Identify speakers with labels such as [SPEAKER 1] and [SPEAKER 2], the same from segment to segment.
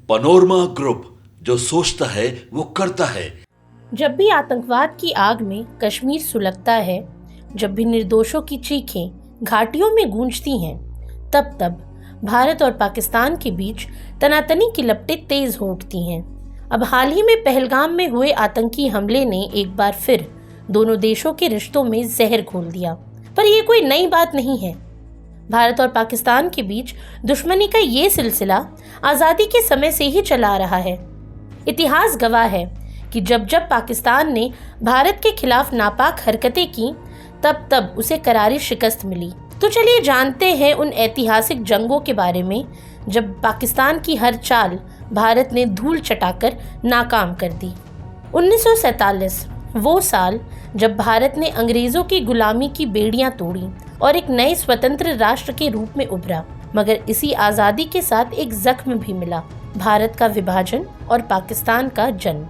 [SPEAKER 1] Panorama group, जो सोचता है वो करता है।
[SPEAKER 2] जब भी आतंकवाद की आग में कश्मीर सुलगता है, जब भी निर्दोषों की चीखें घाटियों में गूंजती हैं, तब तब भारत और पाकिस्तान के बीच तनातनी की लपटें तेज हो उठती हैं। अब हाल ही में पहलगाम में हुए आतंकी हमले ने एक बार फिर दोनों देशों के रिश्तों में जहर घोल दिया। पर यह कोई नई बात नहीं है। भारत और पाकिस्तान के बीच दुश्मनी का ये सिलसिला आज़ादी के समय से ही चला आ रहा है। इतिहास गवाह है कि जब जब पाकिस्तान ने भारत के खिलाफ नापाक हरकतें की, तब तब उसे करारी शिकस्त मिली। तो चलिए जानते हैं उन ऐतिहासिक जंगों के बारे में जब पाकिस्तान की हर चाल भारत ने धूल चटाकर नाकाम कर दी। 1947 वो साल जब भारत ने अंग्रेजों की गुलामी की बेड़ियां तोड़ी और एक नए स्वतंत्र राष्ट्र के रूप में उभरा। मगर इसी आज़ादी के साथ एक जख्म भी मिला, भारत का विभाजन और पाकिस्तान का जन्म।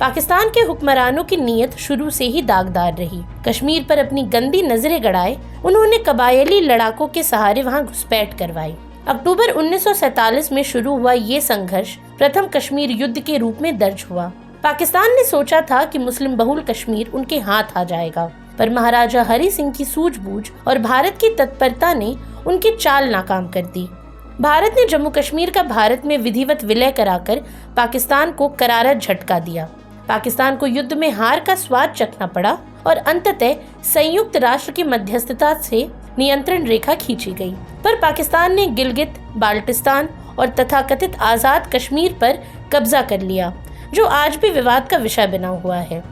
[SPEAKER 2] पाकिस्तान के हुक्मरानों की नीयत शुरू से ही दागदार रही। कश्मीर पर अपनी गंदी नजरें गड़ाए उन्होंने कबायली लड़ाकों के सहारे वहां घुसपैठ करवाई। अक्टूबर 1947 में शुरू हुआ ये संघर्ष प्रथम कश्मीर युद्ध के रूप में दर्ज हुआ। पाकिस्तान ने सोचा था कि मुस्लिम बहुल कश्मीर उनके हाथ आ जाएगा, पर महाराजा हरि सिंह की सूझबूझ और भारत की तत्परता ने उनकी चाल नाकाम कर दी। भारत ने जम्मू कश्मीर का भारत में विधिवत विलय कराकर पाकिस्तान को करारा झटका दिया। पाकिस्तान को युद्ध में हार का स्वाद चखना पड़ा और अंततः संयुक्त राष्ट्र की मध्यस्थता से नियंत्रण रेखा खींची गई। पर पाकिस्तान ने गिलगित, बाल्टिस्तान और तथाकथित आजाद कश्मीर पर कब्जा कर लिया, जो आज भी विवाद का विषय बना हुआ है।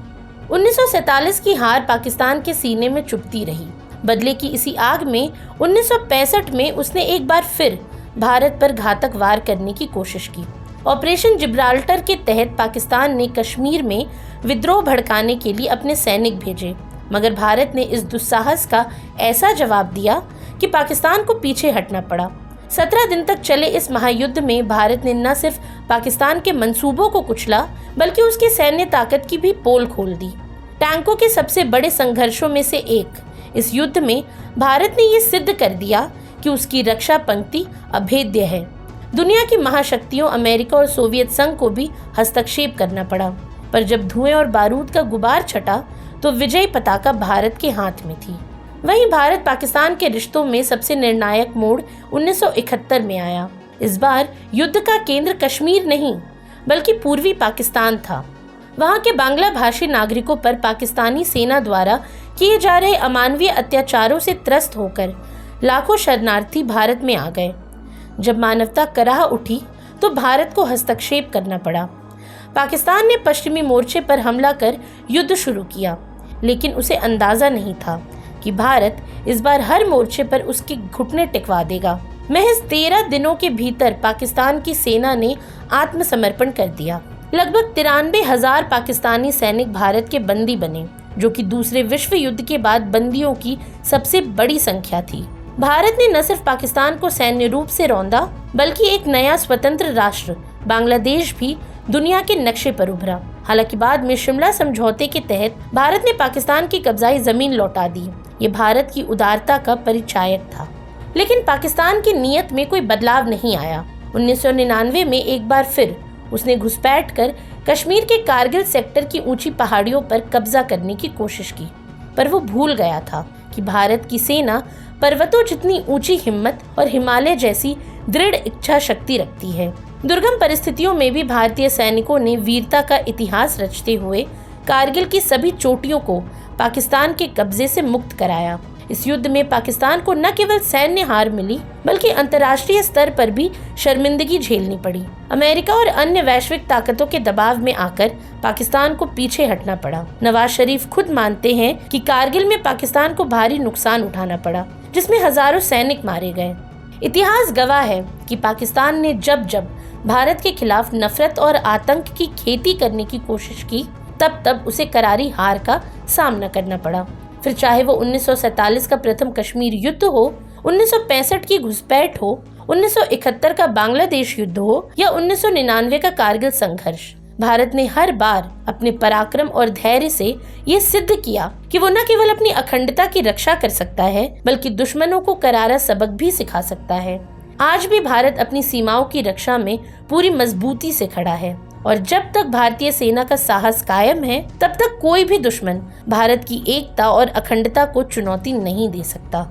[SPEAKER 2] 1947 की हार पाकिस्तान के सीने में चुभती रही। बदले की इसी आग में 1965 में उसने एक बार फिर भारत पर घातक वार करने की कोशिश की। ऑपरेशन जिब्राल्टर के तहत पाकिस्तान ने कश्मीर में विद्रोह भड़काने के लिए अपने सैनिक भेजे, मगर भारत ने इस दुस्साहस का ऐसा जवाब दिया कि पाकिस्तान को पीछे हटना पड़ा। 17 दिन तक चले इस महायुद्ध में भारत ने न सिर्फ पाकिस्तान के मंसूबों को कुचला, बल्कि उसकी सैन्य ताकत की भी पोल खोल दी। टैंकों के सबसे बड़े संघर्षों में से एक इस युद्ध में भारत ने ये सिद्ध कर दिया कि उसकी रक्षा पंक्ति अभेद्य है। दुनिया की महाशक्तियों अमेरिका और सोवियत संघ को भी हस्तक्षेप करना पड़ा, पर जब धुएं और बारूद का गुबार छटा तो विजयी पताका भारत के हाथ में थी। वहीं भारत पाकिस्तान के रिश्तों में सबसे निर्णायक मोड़ 1971 में आया। इस बार युद्ध का केंद्र कश्मीर नहीं, बल्कि पूर्वी पाकिस्तान था। वहां के बांग्ला भाषी नागरिकों पर पाकिस्तानी सेना द्वारा किए जा रहे अमानवीय अत्याचारों से त्रस्त होकर लाखों शरणार्थी भारत में आ गए। जब मानवता कराह उठी तो भारत को हस्तक्षेप करना पड़ा। पाकिस्तान ने पश्चिमी मोर्चे पर हमला कर युद्ध शुरू किया, लेकिन उसे अंदाजा नहीं था कि भारत इस बार हर मोर्चे पर उसके घुटने टिकवा देगा। महज 13 दिनों के भीतर पाकिस्तान की सेना ने आत्मसमर्पण कर दिया। लगभग 93,000 पाकिस्तानी सैनिक भारत के बंदी बने, जो कि दूसरे विश्व युद्ध के बाद बंदियों की सबसे बड़ी संख्या थी। भारत ने न सिर्फ पाकिस्तान को सैन्य रूप से रौंदा, बल्कि एक नया स्वतंत्र राष्ट्र बांग्लादेश भी दुनिया के नक्शे पर उभरा। हालांकि बाद में शिमला समझौते के तहत भारत ने पाकिस्तान की कब्जाई जमीन लौटा दी। ये भारत की उदारता का परिचायक था, लेकिन पाकिस्तान की नीयत में कोई बदलाव नहीं आया। 1999 में एक बार फिर उसने घुसपैठ कर कश्मीर के कारगिल सेक्टर की ऊंची पहाड़ियों पर कब्जा करने की कोशिश की, पर वो भूल गया था कि भारत की सेना पर्वतों जितनी ऊंची हिम्मत और हिमालय जैसी दृढ़ इच्छा शक्ति रखती है। दुर्गम परिस्थितियों में भी भारतीय सैनिकों ने वीरता का इतिहास रचते हुए कारगिल की सभी चोटियों को पाकिस्तान के कब्जे से मुक्त कराया। इस युद्ध में पाकिस्तान को न केवल सैन्य हार मिली, बल्कि अंतर्राष्ट्रीय स्तर पर भी शर्मिंदगी झेलनी पड़ी। अमेरिका और अन्य वैश्विक ताकतों के दबाव में आकर पाकिस्तान को पीछे हटना पड़ा। नवाज शरीफ खुद मानते हैं कि कारगिल में पाकिस्तान को भारी नुकसान उठाना पड़ा, जिसमें हजारों सैनिक मारे गए। इतिहास गवाह है कि पाकिस्तान ने जब जब भारत के खिलाफ नफरत और आतंक की खेती करने की कोशिश की, तब तब उसे करारी हार का सामना करना पड़ा। फिर चाहे वो 1947 का प्रथम कश्मीर युद्ध हो, 1965 की घुसपैठ हो, 1971 का बांग्लादेश युद्ध हो या 1999 का कारगिल संघर्ष, भारत ने हर बार अपने पराक्रम और धैर्य से ये सिद्ध किया कि वो न केवल अपनी अखंडता की रक्षा कर सकता है, बल्कि दुश्मनों को करारा सबक भी सिखा सकता है। आज भी भारत अपनी सीमाओं की रक्षा में पूरी मजबूती से खड़ा है और जब तक भारतीय सेना का साहस कायम है तब तक कोई भी दुश्मन भारत की एकता और अखंडता को चुनौती नहीं दे सकता।